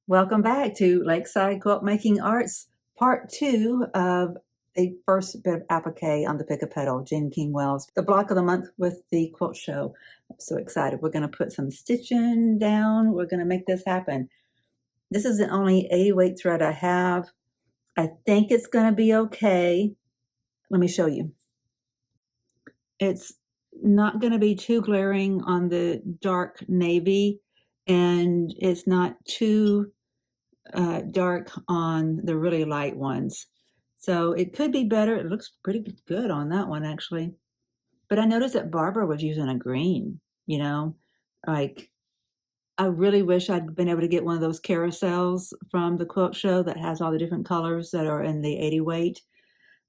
Welcome back to Lakeside Quilt Making Arts, part 2 of the first bit of applique on the Pick A Petal, Jen King Wells, the block of the month with the quilt show. I'm so excited. We're going to put some stitching down. We're going to make this happen. This is the only 80 weight thread I have. I think it's going to be okay. Let me show you. It's not going to be too glaring on the dark navy, and it's not too dark on the really light ones. So it could be better. It looks pretty good on that one, actually. But I noticed that Barbara was using a green, like I really wish I'd been able to get one of those carousels from the quilt show that has all the different colors that are in the 80 weight,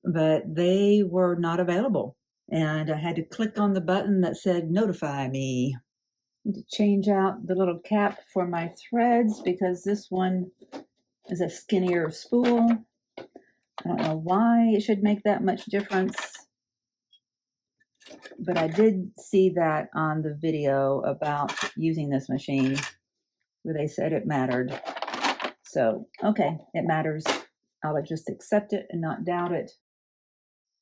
but they were not available. And I had to click on the button that said notify me. To change out the little cap for my threads because this one is a skinnier spool. I don't know why it should make that much difference, but I did see that on the video about using this machine where they said it mattered. So, okay, it matters. I'll just accept it and not doubt it.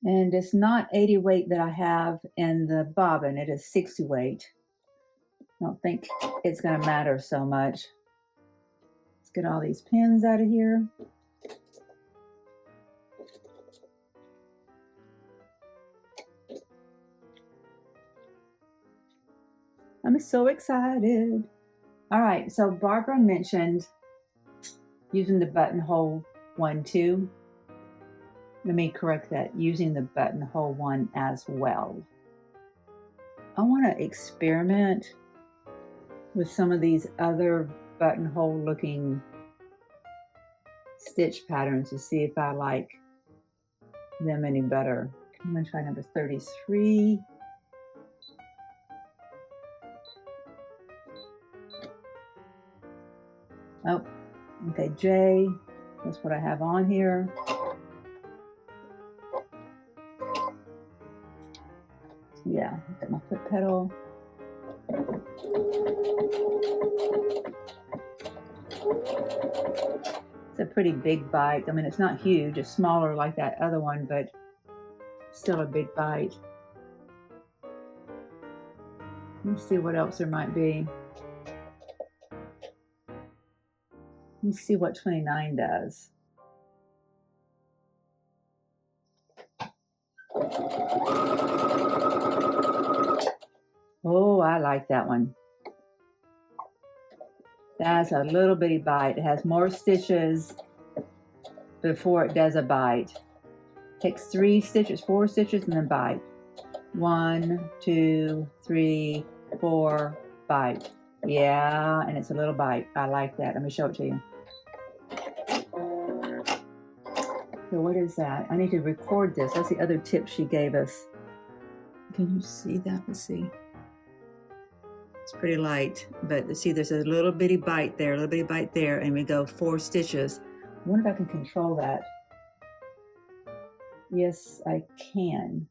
And it's not 80 weight that I have in the bobbin, it is 60 weight. I don't think it's going to matter so much. Let's get all these pins out of here. I'm so excited. All right, so Barbara mentioned using the buttonhole one too. Let me correct that, using the buttonhole one as well. I want to experiment with some of these other buttonhole looking stitch patterns to see if I like them any better. I'm going to try number 33. Oh, okay, J, that's what I have on here. Yeah, got my foot pedal. It's a pretty big bite. I mean, it's not huge, it's smaller like that other one, but still a big bite. Let's see what else there might be. Let's see what 29 does. Oh, I like that one. That's a little bitty bite. It has more stitches before it does a bite. Takes 3 stitches, 4 stitches, and then bite. 1, 2, 3, 4, bite. Yeah, and it's a little bite. I like that. Let me show it to you. So what is that? I need to record this. That's the other tip she gave us. Can you see that? Let's see. It's pretty light, but see there's a little bitty bite there, a little bitty bite there, and we go 4 stitches. I wonder if I can control that. Yes, I can.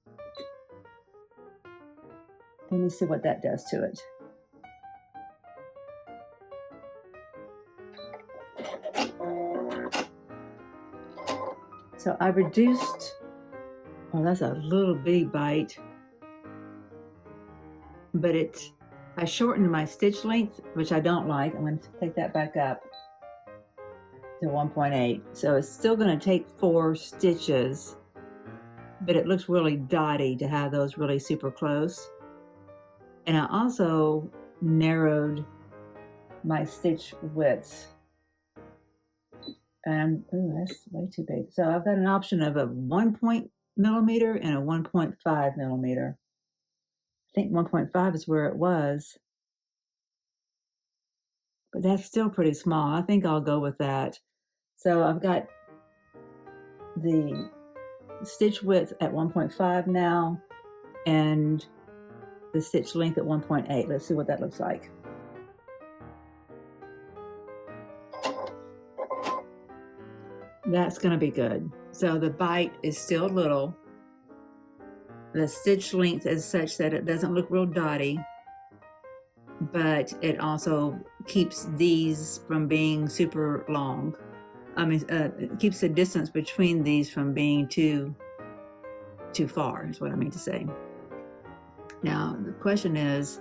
Let me see what that does to it. So I reduced, oh, that's a little bitty bite, but I shortened my stitch length, which I don't like. I'm going to take that back up to 1.8. So it's still going to take 4 stitches, but it looks really dotty to have those really super close. And I also narrowed my stitch width. And oh, that's way too big. So I've got an option of a 1 millimeter and a 1.5 millimeter. I think 1.5 is where it was, but that's still pretty small. I think I'll go with that. So I've got the stitch width at 1.5 now and the stitch length at 1.8. Let's see what that looks like. That's going to be good. So the bite is still little. The stitch length is such that it doesn't look real dotty. but it also keeps these from being super long. I mean, it keeps the distance between these from being too far, is what I mean to say. Now, the question is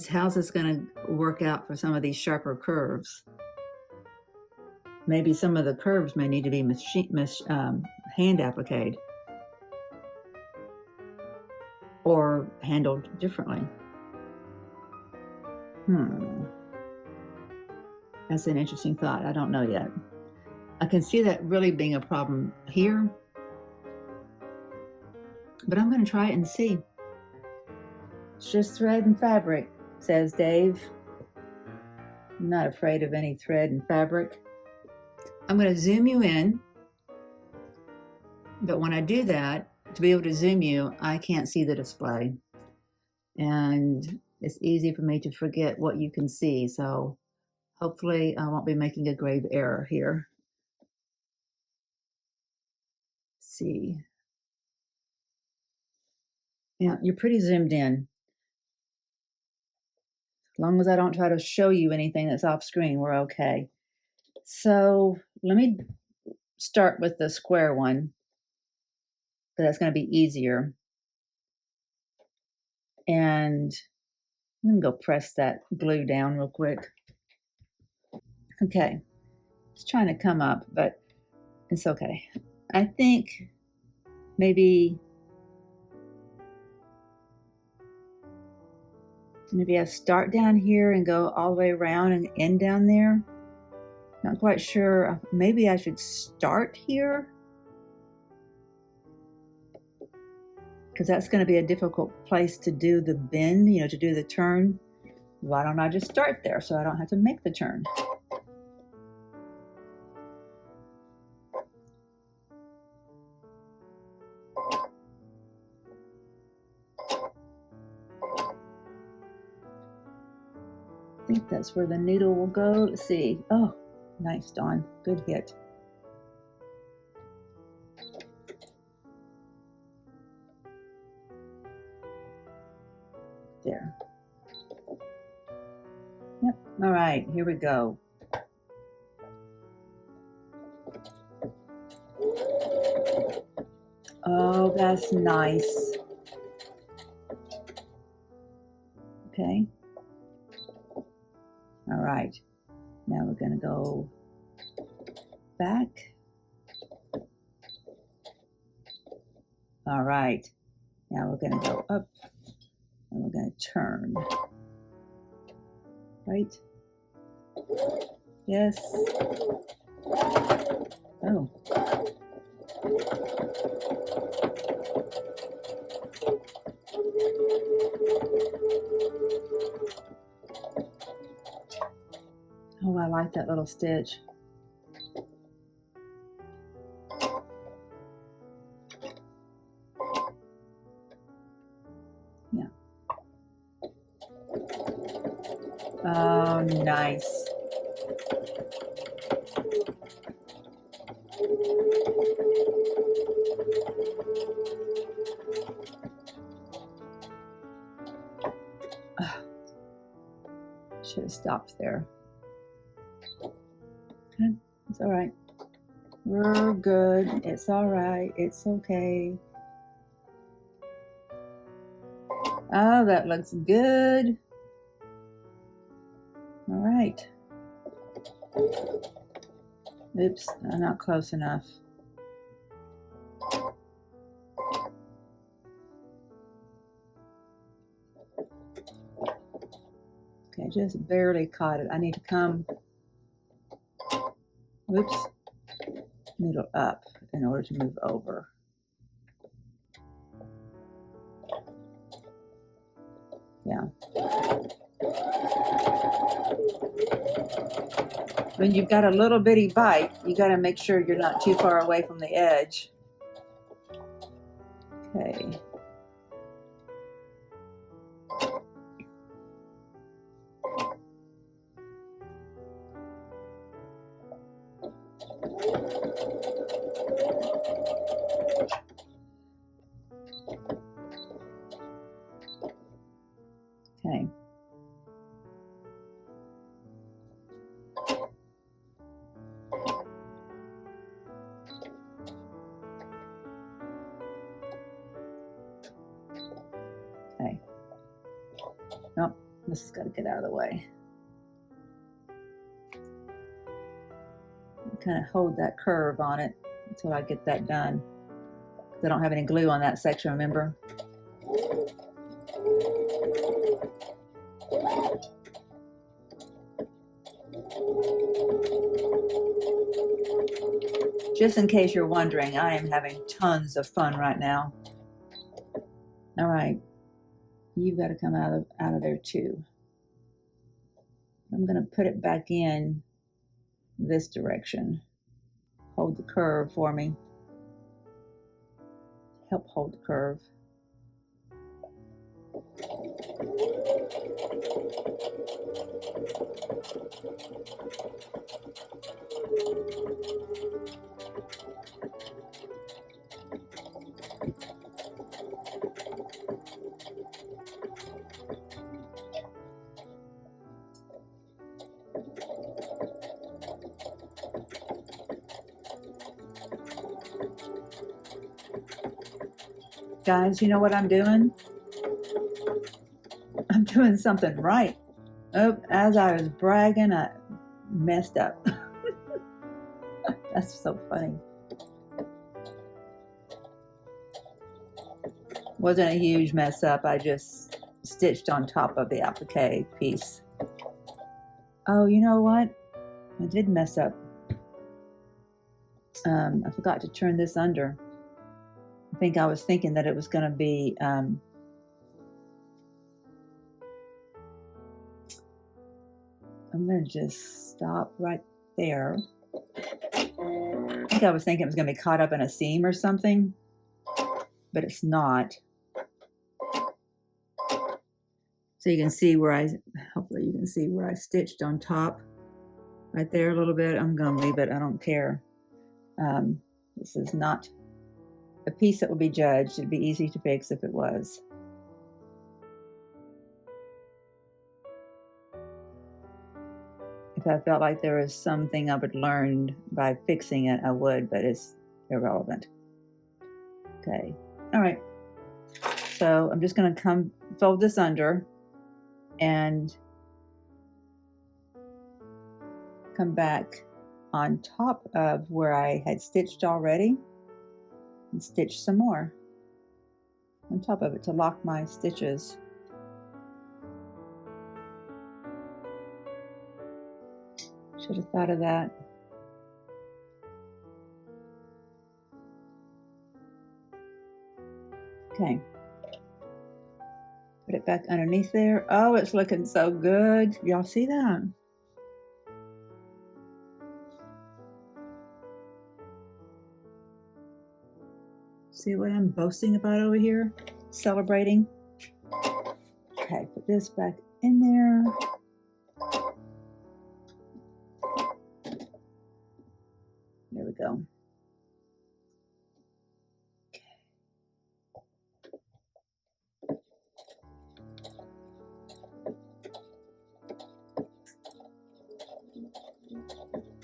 how's this going to work out for some of these sharper curves? Maybe some of the curves may need to be hand appliqued or handled differently. That's an interesting thought. I don't know yet. I can see that really being a problem here, but I'm going to try it and see. It's just thread and fabric, says Dave. I'm not afraid of any thread and fabric. I'm going to zoom you in, but when I do that, to be able to zoom you, I can't see the display. And it's easy for me to forget what you can see, so hopefully I won't be making a grave error here. Let's see. Yeah, you're pretty zoomed in. As long as I don't try to show you anything that's off screen, we're okay. So let me start with the square one, because that's going to be easier. And I'm going to go press that glue down real quick. Okay, it's trying to come up, but it's okay. I think maybe I start down here and go all the way around and end down there. Not quite sure. Maybe I should start here, because that's going to be a difficult place to do the bend, to do the turn. Why don't I just start there so I don't have to make the turn? I think that's where the needle will go. Let's see. Oh, nice, Dawn. Good hit. There. Yep. All right, here we go. Oh, that's nice. Okay. All right. Now we're going to go back. All right. Now we're going to go up and we're going to turn. Right? Yes. Oh. Oh, I like that little stitch. Yeah. Oh, nice. Should have stopped there. Okay, it's all right. We're good. It's all right. It's okay. Oh, that looks good. All right. Oops, I'm not close enough. Okay, just barely caught it. I need to come, whoops, needle up in order to move over. Yeah. When you've got a little bitty bite, you got to make sure you're not too far away from the edge. Okay. Oh, this has got to get out of the way. Kind of hold that curve on it until I get that done. I don't have any glue on that section, remember? Just in case you're wondering, I am having tons of fun right now. All right, you've got to come out of there too. I'm going to put it back in this direction. Hold the curve for me. Help hold the curve. Guys, you know what I'm doing? I'm doing something right. Oh, as I was bragging, I messed up. That's so funny. Wasn't a huge mess up. I just stitched on top of the applique piece. Oh, you know what? I did mess up. I forgot to turn this under. I think I was thinking that it was going to be I'm going to just stop right there. I think I was thinking it was going to be caught up in a seam or something, but it's not. So you can see where hopefully you can see where I stitched on top right there a little bit. I'm going to leave it. I don't care. This is not a piece that will be judged. It'd be easy to fix if it was. If I felt like there was something I would learn by fixing it, I would, but it's irrelevant. Okay, all right. So I'm just going to fold this under and come back on top of where I had stitched already and stitch some more on top of it to lock my stitches. Should have thought of that. Okay. Put it back underneath there. Oh, it's looking so good. Y'all see that? See what I'm boasting about over here? Celebrating. Okay, put this back in there. There we go.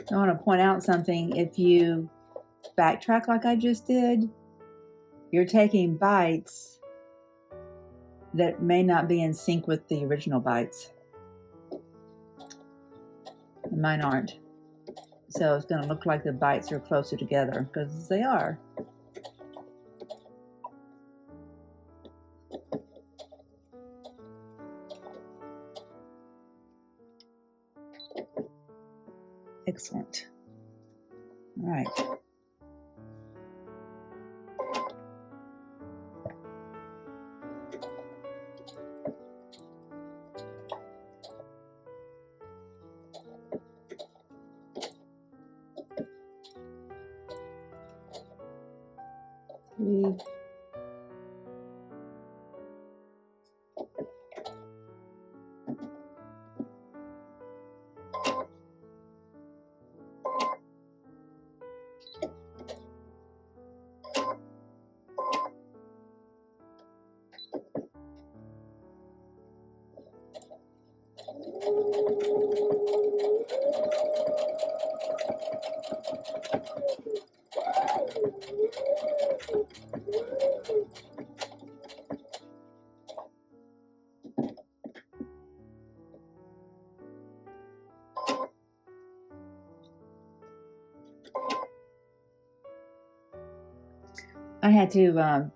I want to point out something. If you backtrack like I just did, you're taking bites that may not be in sync with the original bites. And mine aren't. So it's going to look like the bites are closer together, because they are. Excellent. All right. I had to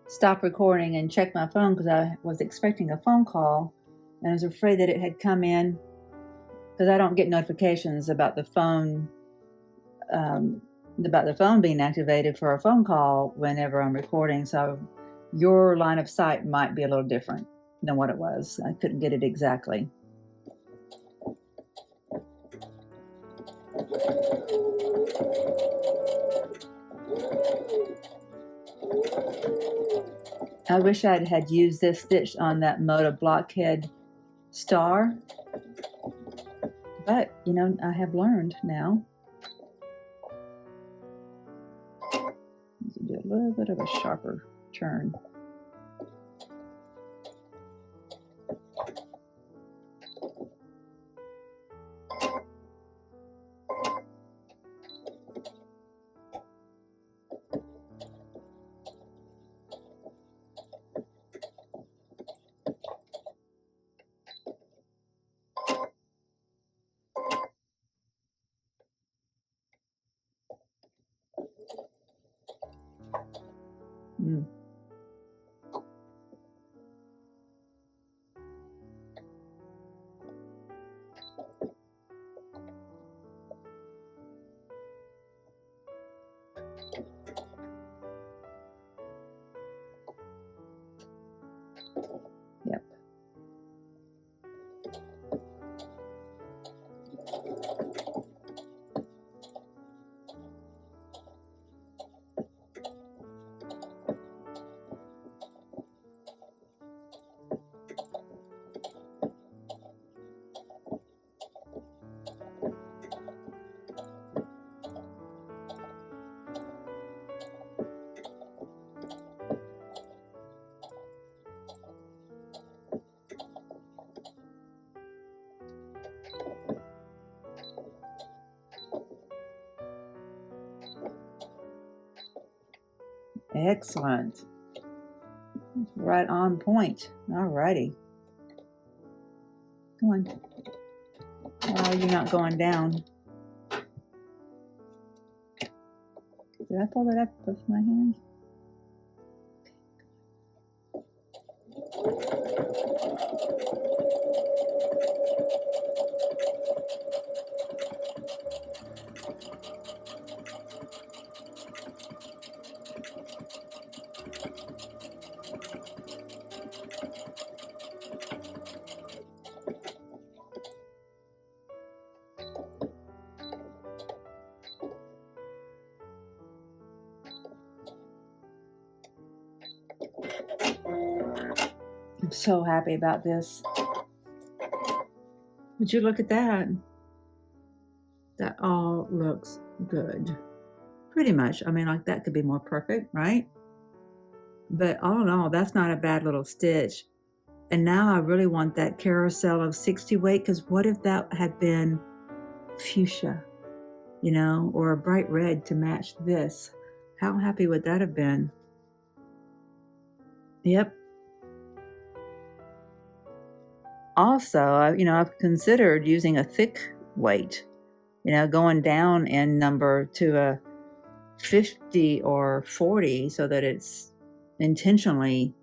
stop recording and check my phone because I was expecting a phone call, and I was afraid that it had come in, because I don't get notifications about the phone being activated for a phone call whenever I'm recording. So your line of sight might be a little different than what it was. I couldn't get it exactly. I wish I had used this stitch on that Moda Blockhead star, but you know, I have learned now. Do a little bit of a sharper turn. Mm. Yep. Excellent. Right on point. All righty. Come on. Oh, you're not going down. Did I pull that up with my hand? I'm so happy about this. Would you look at that? That all looks good. Pretty much. I mean, like, that could be more perfect, right? But all in all, that's not a bad little stitch. And now I really want that carousel of 60 weight, because what if that had been fuchsia, you know, or a bright red to match this? How happy would that have been? Yep. Also, you know, I've considered using a thick weight, you know, going down in number to a 50 or 40 so that it's intentionally,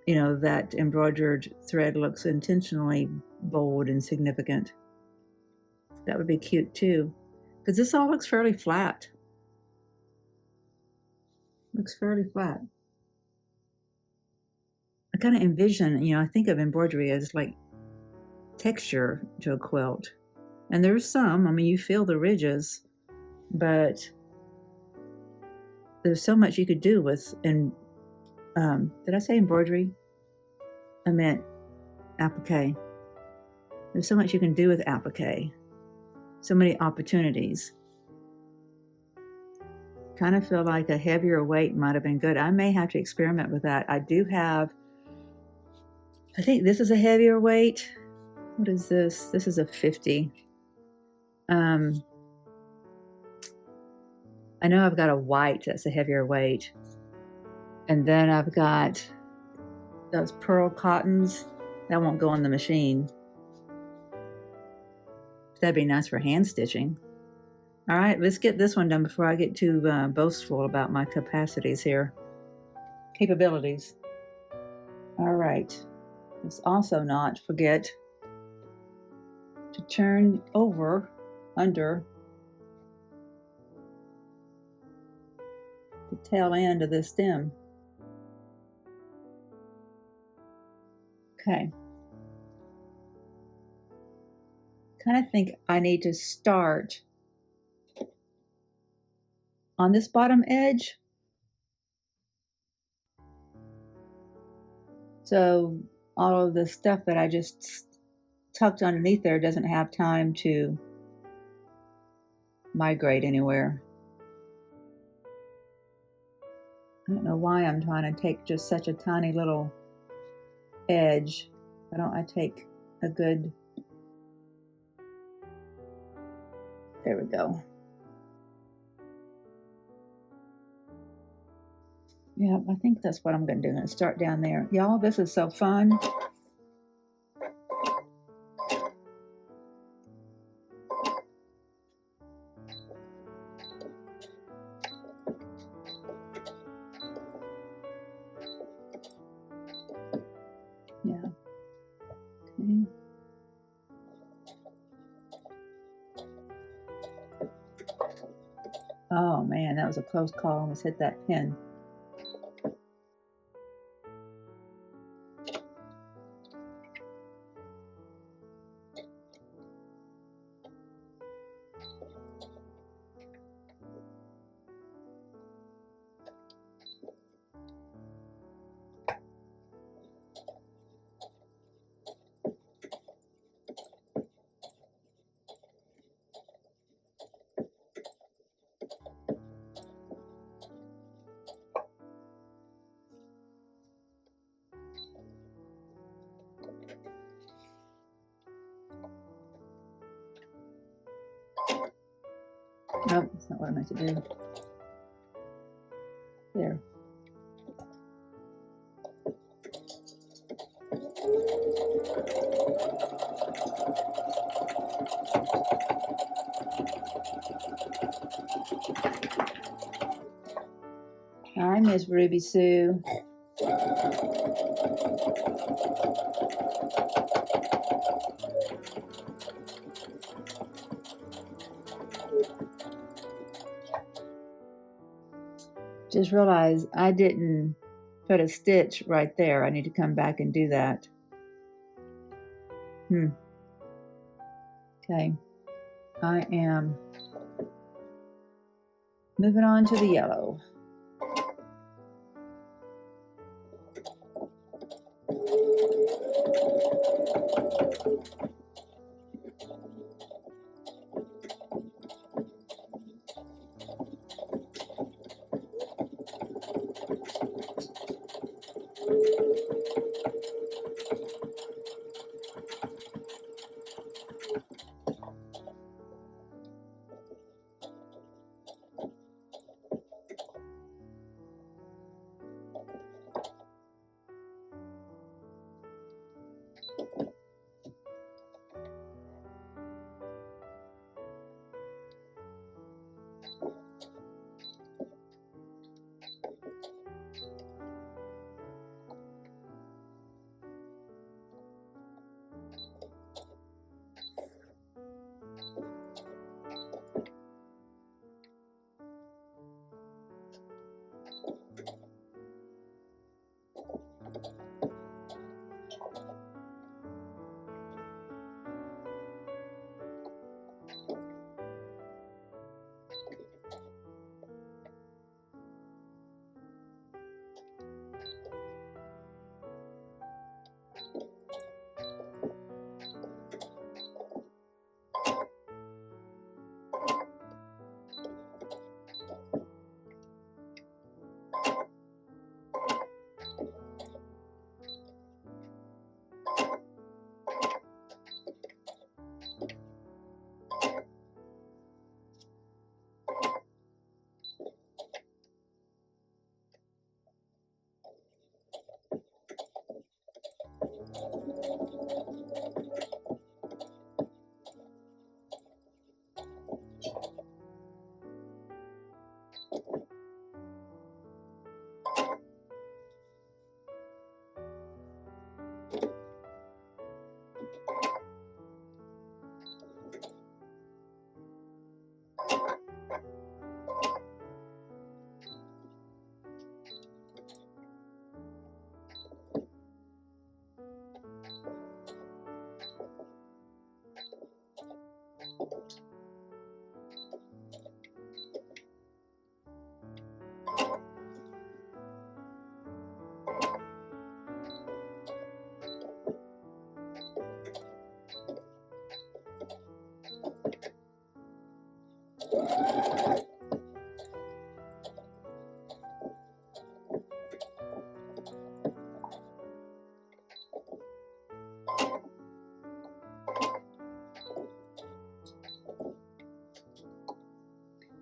you know, that embroidered thread looks intentionally bold and significant. That would be cute too, because this all looks fairly flat. Looks fairly flat. I kind of envision, you know, I think of embroidery as like texture to a quilt. And there's some, I mean, you feel the ridges, but there's so much you could do with, and did I say embroidery? I meant applique. There's so much you can do with applique. So many opportunities. Kind of feel like a heavier weight might have been good. I may have to experiment with that. I do have, I think this is a heavier weight. What is this? This is a 50. I know I've got a white that's a heavier weight. And then I've got those pearl cottons. That won't go on the machine. That'd be nice for hand stitching. All right, let's get this one done before I get too boastful about my capacities here. Capabilities. All right. Let's also not forget to turn over under the tail end of this stem. Okay. Kind of think I need to start on this bottom edge. So all of the stuff that I just tucked underneath there doesn't have time to migrate anywhere. I don't know why I'm trying to take just such a tiny little edge. Why don't I take a good, there we go. Yeah, I think that's what I'm going to do. I'm going to start down there. Y'all, this is so fun. Yeah. Okay. Oh man, that was a close call. I almost hit that pin. Nope, that's not what I meant to do. There. Hi, Miss Ruby Sue. Just realized I didn't put a stitch right there. I need to come back and do that. Okay. I am moving on to the yellow.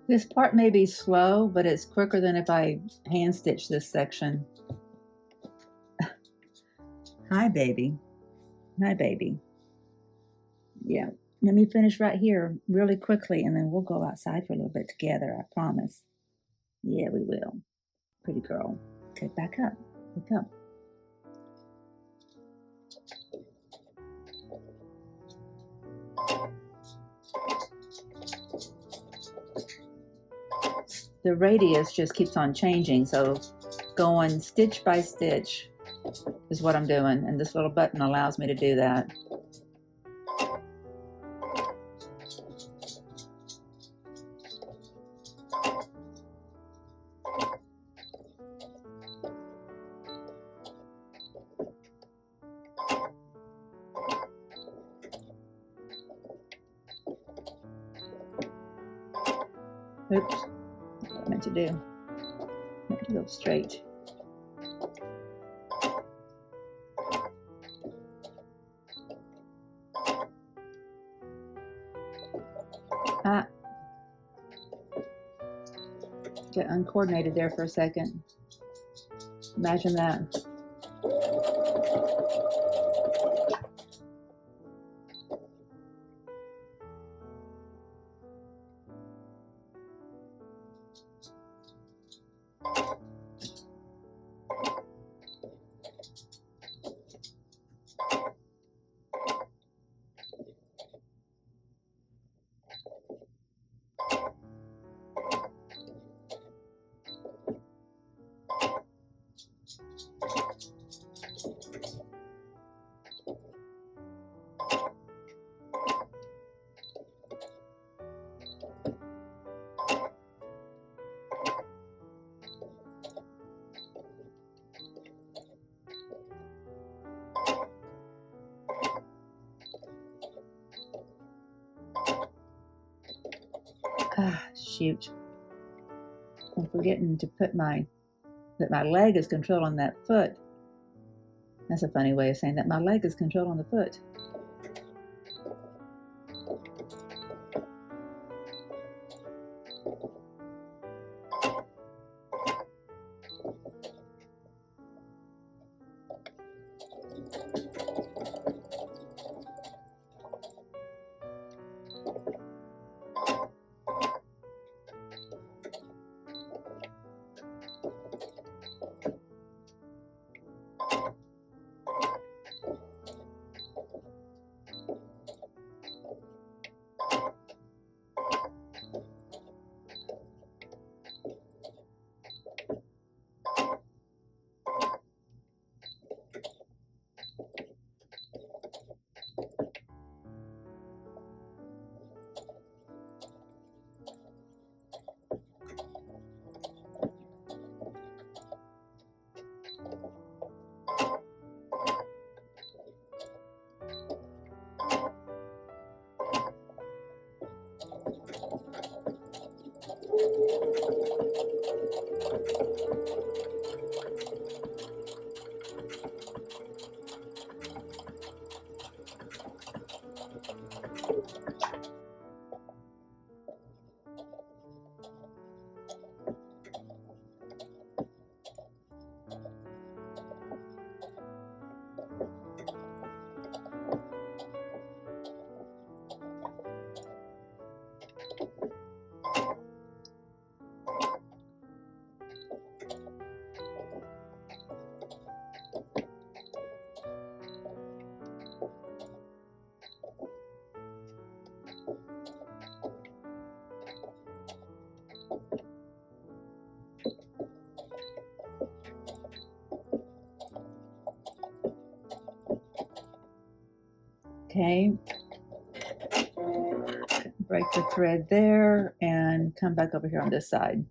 This part may be slow, but it's quicker than if I hand stitch this section. Hi, baby. Hi, baby. Yeah, let me finish right here really quickly, and then we'll go outside for a little bit together, I promise. Yeah, we will. Pretty girl. Okay, back up. Wake up. The radius just keeps on changing, so going stitch by stitch is what I'm doing, and this little button allows me to do that. Oops, what I meant to do. I meant to go straight. Get uncoordinated there for a second. Imagine that. Shoot. I'm forgetting to put that my leg is controlling that foot. That's a funny way of saying that. My leg is controlling the foot. Okay, break the thread there and come back over here on this side.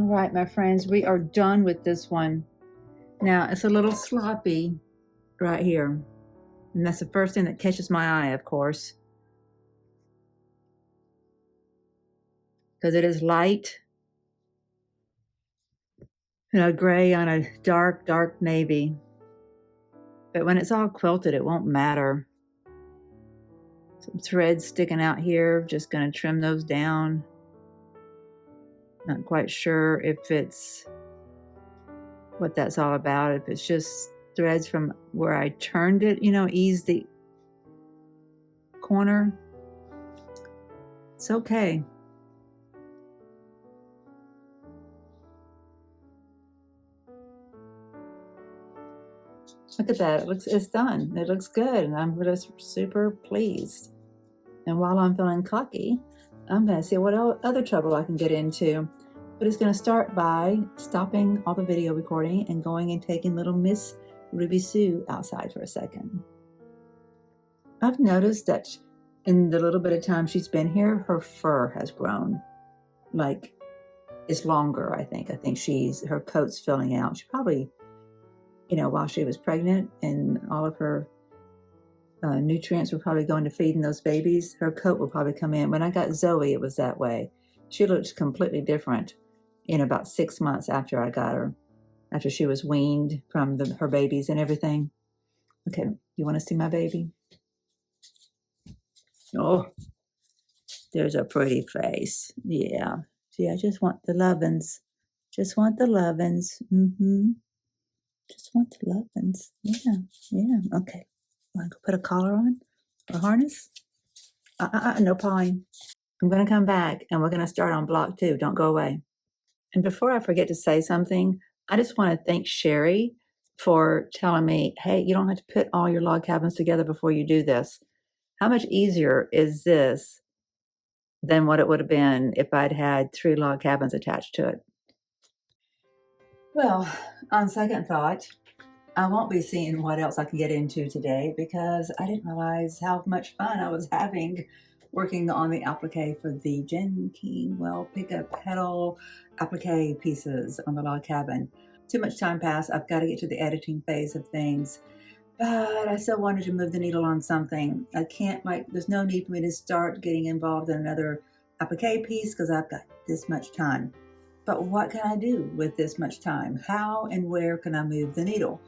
right, my friends, we are done with this one. Now, it's a little sloppy right here. And that's the first thing that catches my eye, of course. Because it is light. You know, gray on a dark, dark navy. But when it's all quilted, it won't matter. Some threads sticking out here, just going to trim those down. Not quite sure if it's what that's all about. If it's just threads from where I turned it, you know, ease the corner. It's okay. Look at that, it's done. It looks good, and I'm just super pleased. And while I'm feeling cocky, I'm gonna see what other trouble I can get into. But it's gonna start by stopping all the video recording and going and taking little Miss Ruby Sue outside for a second. I've noticed that in the little bit of time she's been here, her fur has grown. Like, it's longer, I think. I think her coat's filling out. She probably, you know, while she was pregnant and all of her nutrients were probably going to feeding those babies, her coat will probably come in. When I got Zoe, it was that way. She looked completely different in about 6 months after I got her, after she was weaned from her babies and everything. Okay, you want to see my baby? Oh, there's a pretty face. Yeah. See, I just want the lovin's. Just want the lovin's. Just want the lovin's. Yeah. Okay. Want to go put a collar on? A harness? No pawing. I'm going to come back and we're going to start on block 2. Don't go away. And before I forget to say something, I just want to thank Sherry for telling me, hey, you don't have to put all your log cabins together before you do this. How much easier is this than what it would have been if I'd had 3 log cabins attached to it? Well, on second thought, I won't be seeing what else I can get into today because I didn't realize how much fun I was having working on the applique for the Jen Kingwell Pick A Petal applique pieces on the log cabin. Too much time passed. I've got to get to the editing phase of things, but I still wanted to move the needle on something. I can't, there's no need for me to start getting involved in another applique piece because I've got this much time. But what can I do with this much time? How and where can I move the needle?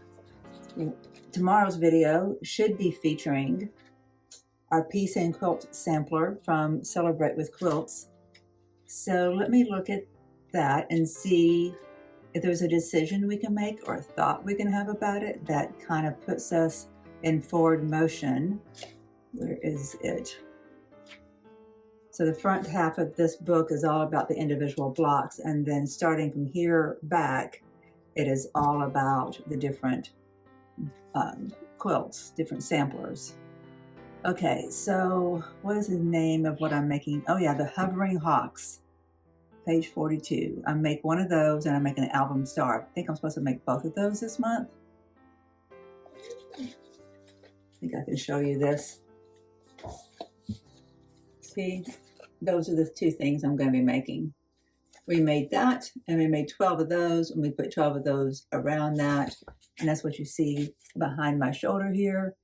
Tomorrow's video should be featuring our Piece and Quilt Sampler from Celebrate with Quilts. So let me look at that and see if there's a decision we can make or a thought we can have about it that kind of puts us in forward motion. Where is it? So the front half of this book is all about the individual blocks, and then starting from here back, it is all about the different quilts, different samplers. Okay, so what is the name of what I'm making? Oh yeah, the Hovering Hawks, page 42. I make one of those and I'm making an album star. I think I'm supposed to make both of those this month. I think I can show you this. See, those are the 2 things I'm going to be making. We made that, and we made 12 of those, and we put 12 of those around that, and that's what you see behind my shoulder here.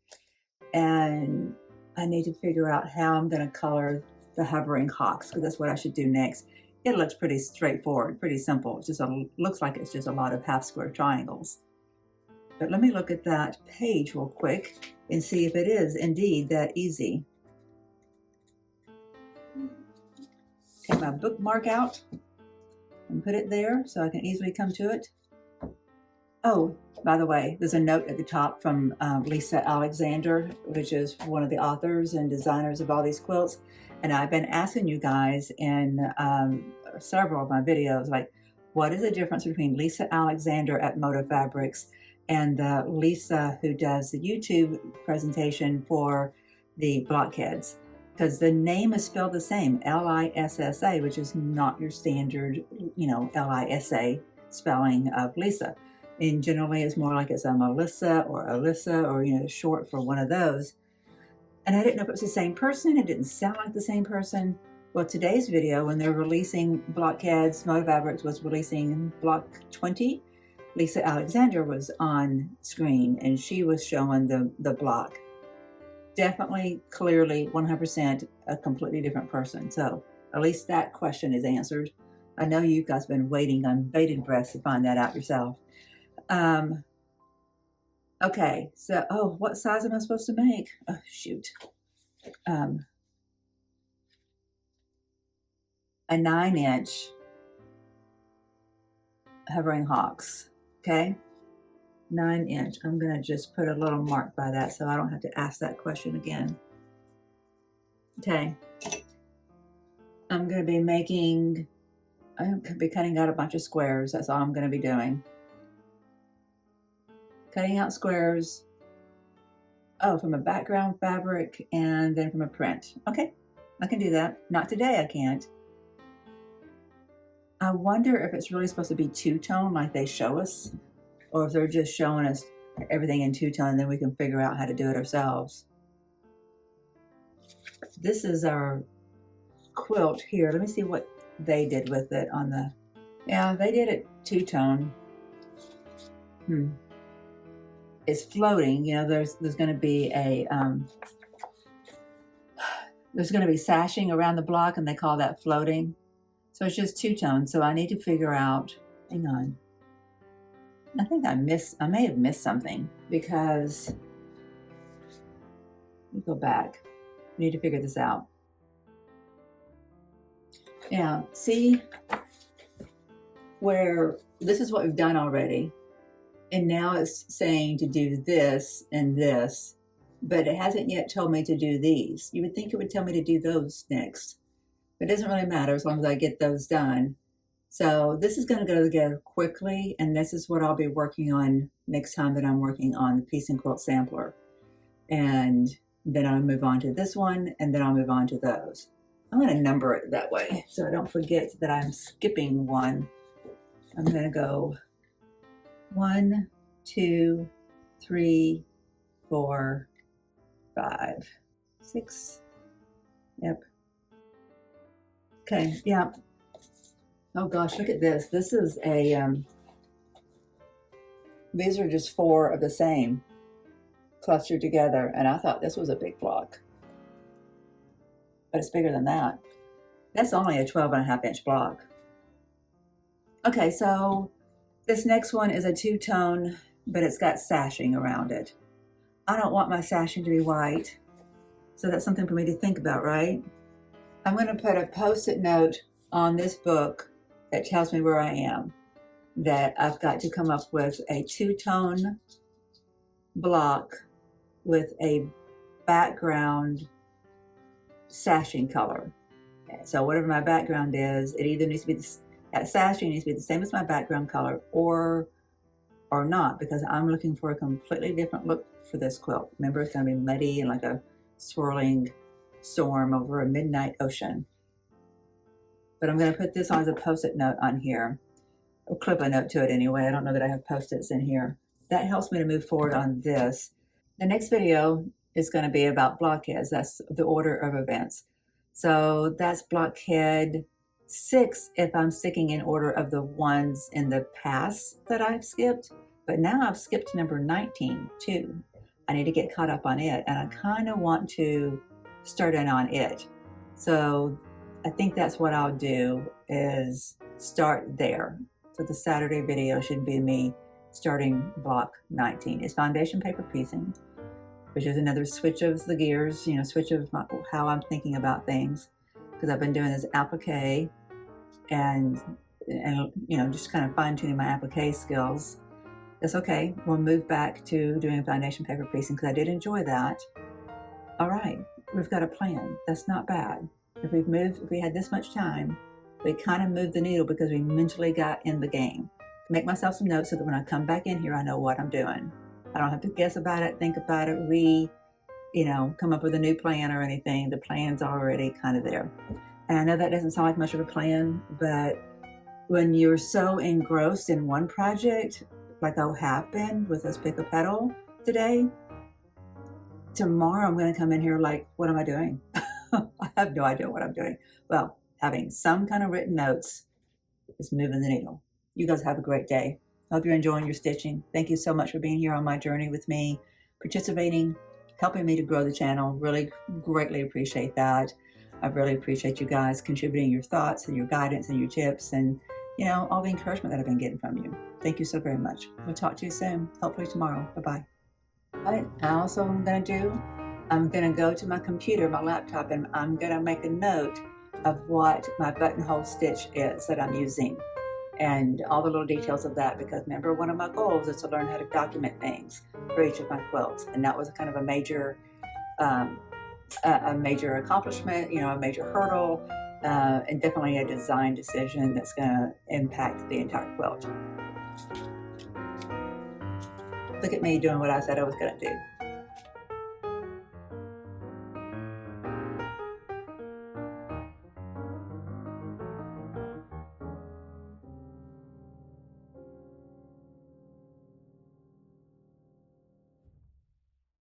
And I need to figure out how I'm going to color the Hovering Hawks, because that's what I should do next. It looks pretty straightforward, pretty simple. It just looks like it's just a lot of half square triangles. But let me look at that page real quick and see if it is indeed that easy. Take my bookmark out and put it there so I can easily come to it. Oh, by the way, there's a note at the top from Lisa Alexander, which is one of the authors and designers of all these quilts. And I've been asking you guys in several of my videos, like, what is the difference between Lisa Alexander at Moda Fabrics and Lisa who does the YouTube presentation for the Blockheads? Because the name is spelled the same, L-I-S-S-A, which is not your standard, you know, L-I-S-A spelling of Lisa. And generally it's more like it's a Melissa or Alyssa or, you know, short for one of those. And I didn't know if it was the same person. It didn't sound like the same person. Well, today's video, when they're releasing Blockheads, Moda Fabrics was releasing Block 20, Lisa Alexander was on screen and she was showing the block. Definitely, clearly, 100% a completely different person. So at least that question is answered. I know you guys have been waiting on bated breath to find that out yourself. Okay, so, what size am I supposed to make? Oh, shoot. A 9-inch hovering hawks, okay? 9-inch. I'm gonna just put a little mark by that so I don't have to ask that question again. Okay. I'm gonna be cutting out a bunch of squares. That's all I'm gonna be doing. Cutting out squares, from a background fabric and then from a print. Okay, I can do that. Not today, I can't. I wonder if it's really supposed to be two-tone like they show us, or if they're just showing us everything in two-tone and then we can figure out how to do it ourselves. This is our quilt here. Let me see what they did with it on the, yeah, they did it two-tone. It's floating, you know, there's going to be a, there's going to be sashing around the block and they call that floating. So it's just two-tone. So I need to figure out, hang on. I think I may have missed something because, let me go back. I need to figure this out. Yeah, see where this is what we've done already. And now it's saying to do this and this, but it hasn't yet told me to do these. You would think it would tell me to do those next, but it doesn't really matter as long as I get those done. So this is going to go together quickly, and this is what I'll be working on next time that I'm working on the Piece and Quilt Sampler. And then I'll move on to this one, and then I'll move on to those. I'm going to number it that way so I don't forget that I'm skipping one. I'm going to go 1, 2, 3, 4, 5, 6. Yep. Okay, yeah. Oh gosh, look at this. This is a, these are just 4 of the same clustered together, and I thought this was a big block. But it's bigger than that. That's only a 12.5-inch block. Okay, so this next one is a two-tone, but it's got sashing around it. I don't want my sashing to be white, so that's something for me to think about, right? I'm going to put a Post-it note on this book that tells me where I am, that I've got to come up with a two-tone block with a background sashing color. So whatever my background is, it either needs to be that sashing needs to be the same as my background color, or not, because I'm looking for a completely different look for this quilt. Remember, it's going to be muddy and like a swirling storm over a midnight ocean. But I'm going to put this on as a Post-it note on here, or clip a note to it anyway. I don't know that I have Post-its in here. That helps me to move forward on this. The next video is going to be about blockheads. That's the order of events. So that's blockhead 6 if I'm sticking in order of the ones in the past that I've skipped. But now I've skipped number 19 too. I need to get caught up on it, and I kind of want to start in on it. So I think that's what I'll do, is start there. So the Saturday video should be me starting block 19. It's foundation paper piecing, which is another switch of the gears, switch of how I'm thinking about things, because I've been doing this applique and just kind of fine-tuning my applique skills. That's okay. We'll move back to doing foundation paper piecing because I did enjoy that. All right, we've got a plan. That's not bad. If we had this much time, we kind of moved the needle because we mentally got in the game. Make myself some notes so that when I come back in here, I know what I'm doing. I don't have to guess about it, think about it, come up with a new plan or anything. The plan's already kind of there. And I know that doesn't sound like much of a plan, but when you're so engrossed in one project, like I have been with this Pick A Petal today, tomorrow I'm going to come in here like, what am I doing? I have no idea what I'm doing. Well, having some kind of written notes is moving the needle. You guys have a great day. Hope you're enjoying your stitching. Thank you so much for being here on my journey with me, participating, helping me to grow the channel. Really greatly appreciate that. I really appreciate you guys contributing your thoughts and your guidance and your tips and, you know, all the encouragement that I've been getting from you. Thank you so very much. We'll talk to you soon, hopefully tomorrow. Bye-bye. All right, also I'm going to go to my computer, my laptop, and I'm going to make a note of what my buttonhole stitch is that I'm using and all the little details of that, because remember, one of my goals is to learn how to document things for each of my quilts, and that was kind of a major accomplishment, you know, a major hurdle, and definitely a design decision that's going to impact the entire quilt. Look at me doing what I said I was going to do.